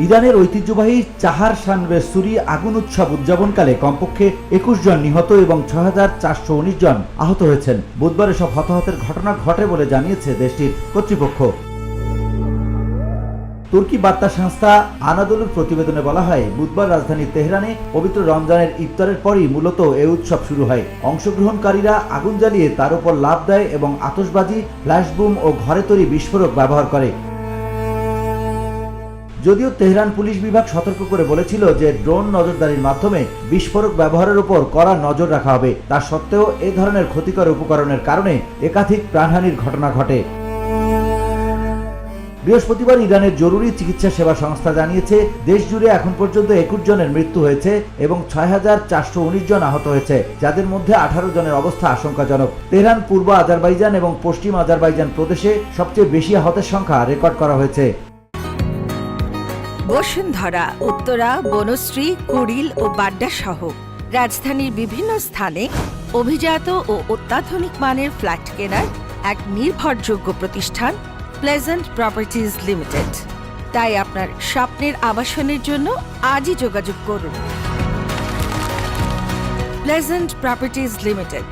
ইরানের ঐতিহ্যবাহী চাহার শানবে সুরি আগুন উৎসব উদযাপনকালে কমপক্ষে ২১ জন নিহত এবং ৬,৪১৯ জন আহত হয়েছেন। বুধবার এসব হতাহতের ঘটনা ঘটে বলে জানিয়েছে দেশটির কর্তৃপক্ষ। তুর্কি বার্তা সংস্থা আনাদোলুর প্রতিবেদনে বলা হয়, বুধবার রাজধানী তেহরানে পবিত্র রমজানের ইফতারের পরই মূলত এই উৎসব শুরু হয়। অংশগ্রহণকারীরা আগুন জ্বালিয়ে তার উপর লাফ দেয় এবং আতশবাজি, ফ্ল্যাশবুম ও ঘরে তৈরি বিস্ফোরক ব্যবহার করে। যদিও তেহরান পুলিশ বিভাগ সতর্ক করে বলেছিল যে ড্রোন নজরদারির মাধ্যমে বিস্ফোরক ব্যবহারের উপর কড়া নজর রাখা হবে, তা সত্ত্বেও এ ধরনের ক্ষতিকর উপকরণের কারণে একাধিক প্রাণহানির ঘটনা ঘটে। বৃহস্পতিবার ইরানের জরুরি চিকিৎসা সেবা সংস্থা জানিয়েছে, দেশ জুড়ে এখন পর্যন্ত ২১ জনের মৃত্যু হয়েছে এবং ৬,৪১৯ জন আহত হয়েছে, যাদের মধ্যে ১৮ জনের অবস্থা আশঙ্কাজনক। তেহরান, পূর্ব আজারবাইজান এবং পশ্চিম আজারবাইজান প্রদেশে সবচেয়ে বেশি আহতের সংখ্যা রেকর্ড করা হয়েছে। বসুন্ধরা, উত্তরা, বনশ্রী, কুড়িল ও বাড্ডা সহ রাজধানীর বিভিন্ন স্থানে অভিজাত ও অত্যাধুনিক মানের ফ্ল্যাট কেনার এক নির্ভরযোগ্য প্রতিষ্ঠান প্লেজেন্ট প্রপার্টিজ লিমিটেড। তাই আপনার স্বপ্নের আবাসনের জন্য আজই যোগাযোগ করুন। Pleasant properties limited,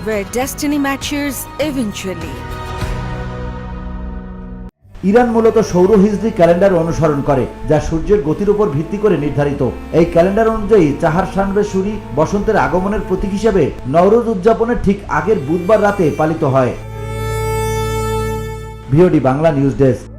where destiny matches eventually. Iran মূলত সৌর হিজরি ক্যালেন্ডার অনুসরণ করে, যা সূর্যের গতির উপর ভিত্তি করে নির্ধারিত। এই ক্যালেন্ডার অনুযায়ী চাহার শানবে সুরি বসন্তের আগমনের প্রতীক হিসেবে নওরোজ উদযাপনের ঠিক আগের বুধবার রাতে পালিত হয়। VOD Bangla news desk.